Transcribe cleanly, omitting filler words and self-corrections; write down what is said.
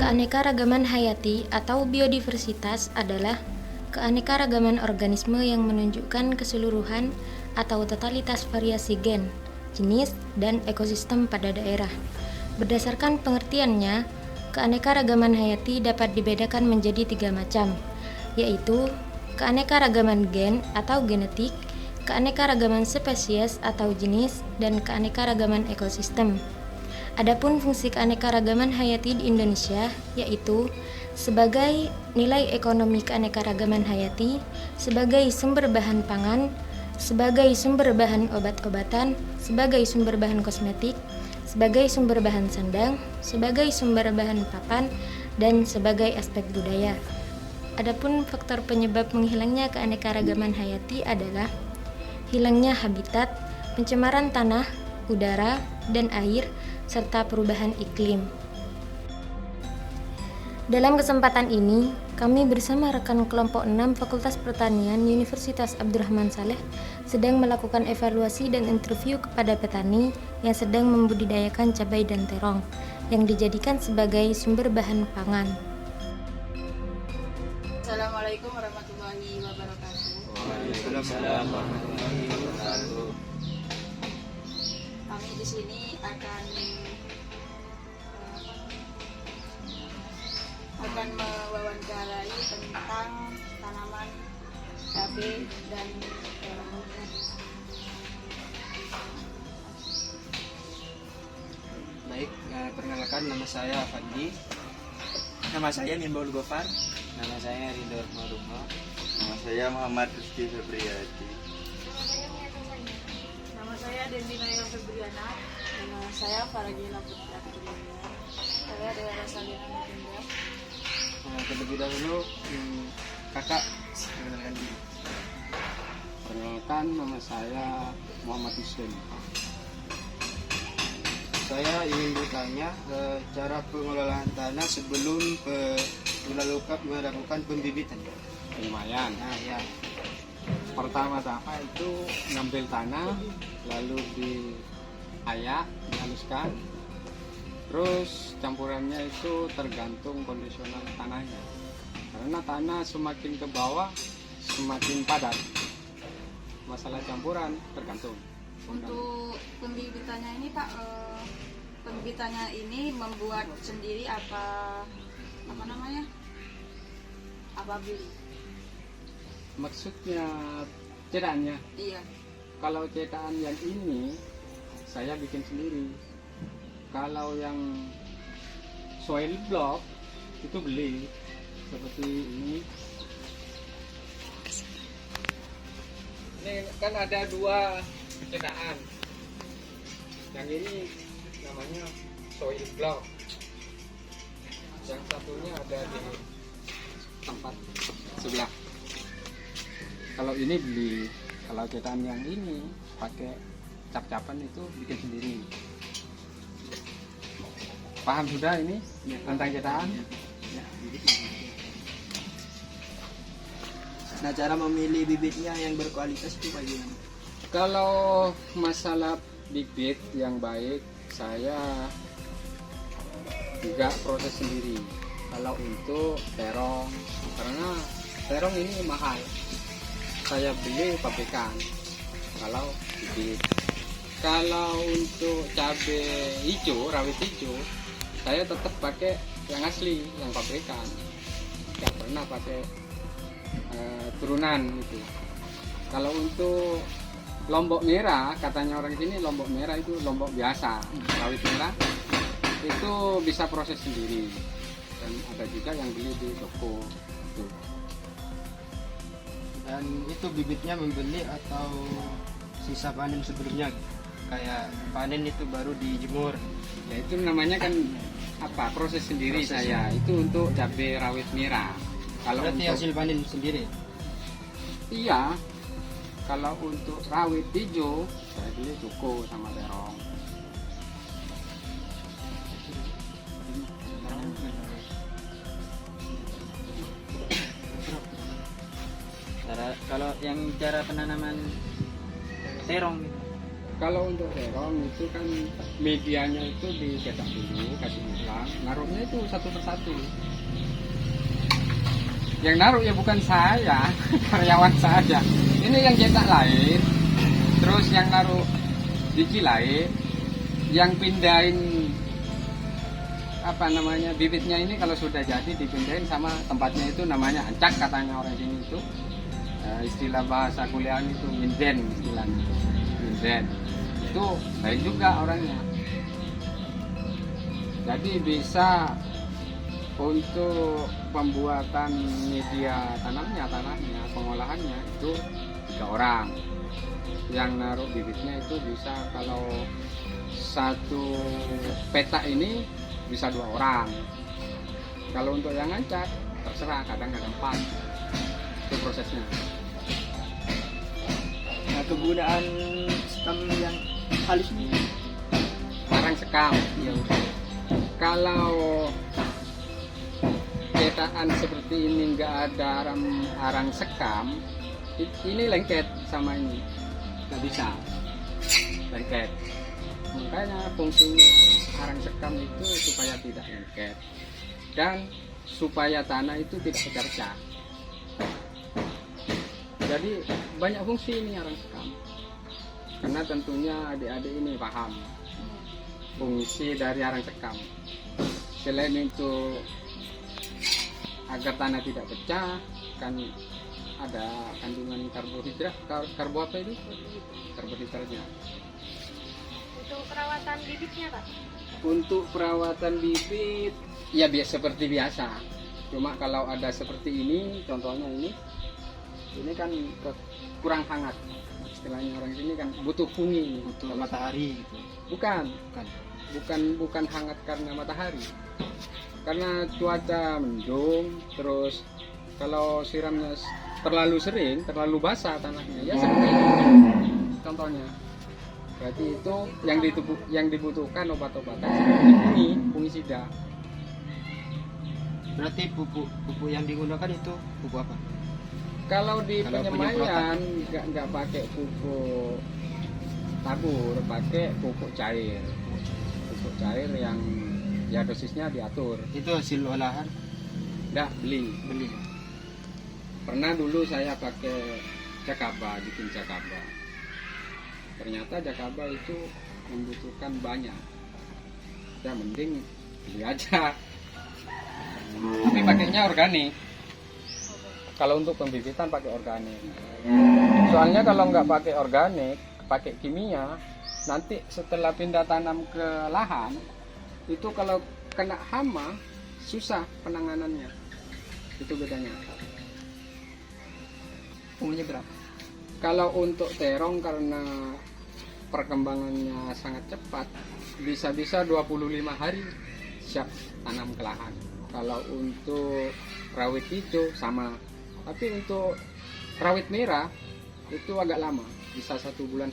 Keanekaragaman hayati atau biodiversitas adalah keanekaragaman organisme yang menunjukkan keseluruhan atau totalitas variasi gen, jenis, dan ekosistem pada daerah. Berdasarkan pengertiannya, keanekaragaman hayati dapat dibedakan menjadi 3 macam, yaitu keanekaragaman gen atau genetik, keanekaragaman spesies atau jenis, dan keanekaragaman ekosistem. Adapun fungsi keanekaragaman hayati di Indonesia yaitu sebagai nilai ekonomi keanekaragaman hayati, sebagai sumber bahan pangan, sebagai sumber bahan obat-obatan, sebagai sumber bahan kosmetik, sebagai sumber bahan sandang, sebagai sumber bahan papan, dan sebagai aspek budaya. Adapun faktor penyebab menghilangnya keanekaragaman hayati adalah hilangnya habitat, pencemaran tanah, udara, dan air, serta perubahan iklim. Dalam kesempatan ini, kami bersama rekan kelompok 6 Fakultas Pertanian Universitas Abdurrahman Saleh sedang melakukan evaluasi dan interview kepada petani yang sedang membudidayakan cabai dan terong yang dijadikan sebagai sumber bahan pangan. Assalamualaikum warahmatullahi wabarakatuh. Waalaikumsalam warahmatullahi wabarakatuh. Kami di sini akan mewawancarai tentang tanaman cabai dan terong. Baik, perkenalkan nama saya Fandi. Nama saya Mimbaul Gofar. Nama saya Ridho Marumo. Nama saya Muhammad Rizky Febriati. Nama saya Dendina Yang Febriana. Nama saya Faragina Putra Febriana. Saya dari Rasalina Mutiara. Terlebih dahulu, kakak perkenalkan diri. Perkenalkan, nama saya Muhammad Hussein. Saya ingin bertanya cara pengelolaan tanah sebelum melakukan pembibitan. Lumayan. Nah, ya. Pertama-tama itu ngambil tanah, lalu diayak, dihaluskan. Terus campurannya itu tergantung kondisional tanahnya. Karena tanah semakin ke bawah semakin padat. Masalah campuran tergantung. Untuk pembibitannya ini Pak, pembibitannya ini membuat sendiri apa namanya? Apa beli? Maksudnya cetakannya. Iya. Kalau cetakan yang ini saya bikin sendiri. Kalau yang soil block itu beli seperti ini. Ini kan ada 2 cetakan. Yang ini namanya soil block. Yang satunya ada di tempat sebelah. Kalau ini beli. Kalau cetakan yang ini pakai cap-capan itu bikin sendiri. Paham sudah ini tentang cetakan? Nah, cara memilih bibitnya yang berkualitas itu bagaimana? Kalau masalah bibit yang baik, saya juga proses sendiri. Kalau untuk terong, karena terong ini mahal, saya beli pabrikan. Kalau bibit, kalau untuk cabai hijau, rawit hijau, saya tetap pakai yang asli, yang pabrikan. Nggak pernah pakai turunan gitu. Kalau untuk lombok merah, katanya orang sini lombok merah itu lombok biasa, rawit merah itu bisa proses sendiri. Dan ada juga yang beli di toko. Tuh. Dan itu bibitnya membeli atau sisa panen sebelumnya? Kayak panen itu baru dijemur. Ya itu namanya kan apa? Proses sendiri saya. Itu untuk cabai rawit merah. Kalau Berarti untuk hasil panen sendiri? iya. Kalau untuk rawit hijau saya beli toko sama terong. Kalau yang cara penanaman terong gitu. Kalau untuk terong itu kan medianya itu dicetak dulu, kasih ulang, naruhnya itu satu persatu. Yang naruh ya bukan saya, karyawan saja. Ini yang cetak lain, terus yang naruh biji lain, yang pindahin apa namanya bibitnya ini kalau sudah jadi dipindahin sama tempatnya itu namanya ancak katanya orang sini itu. Istilah bahasa kuliah itu minden istilahnya. Minden. Itu baik juga orangnya. Jadi bisa untuk pembuatan media tanamnya, pengolahannya itu 3 orang. Yang naruh bibitnya itu bisa kalau satu petak ini bisa 2 orang. Kalau untuk yang ngancak terserah, kadang 4. Itu prosesnya. Nah, kegunaan stem yang halus ini Arang sekam. ya Kalau cetakan seperti ini nggak ada arang sekam, ini lengket sama ini, nggak bisa lengket. Makanya fungsinya arang sekam itu supaya tidak lengket dan supaya tanah itu tidak pecah-pecah. Jadi banyak fungsi ini arang sekam. Karena tentunya adik-adik ini paham fungsi dari arang sekam. Selain itu agar tanah tidak pecah, kan ada kandungan karbohidrat, karbo apa itu? Karbohidratnya. Untuk perawatan bibitnya Pak? Untuk perawatan bibit ya biasa seperti biasa. Cuma kalau ada seperti ini, contohnya ini kan kurang hangat. Istilahnya orang sini kan butuh fungi, Butuh matahari gitu. Bukan, Bukan. bukan hangat karena matahari. Karena cuaca mendung, terus kalau siramnya terlalu sering, terlalu basah tanahnya, ya seperti ini. Contohnya. Berarti itu yang dibutuhkan obat-obatan seperti fungisida. Berarti pupuk yang digunakan itu pupuk apa? Kalau di Kalau penyemaian nggak pakai pupuk tabur, pakai pupuk cair. Pupuk cair yang ya dosisnya diatur. Itu hasil olahan Nggak beli. beli. Pernah dulu saya pakai jakaba, bikin jakaba. Ternyata jakaba itu membutuhkan banyak. Ya mending beli aja. Tapi pakainya organik. Kalau untuk pembibitan pakai organik. Soalnya kalau nggak pakai organik, pakai kimia, nanti setelah pindah tanam ke lahan, itu kalau kena hama, susah penanganannya. Itu bedanya. umurnya berapa? Kalau untuk terong karena perkembangannya sangat cepat, bisa-bisa 25 hari siap tanam ke lahan. Kalau untuk rawit hijau sama, tapi untuk rawit merah itu agak lama, bisa 1,5 bulan.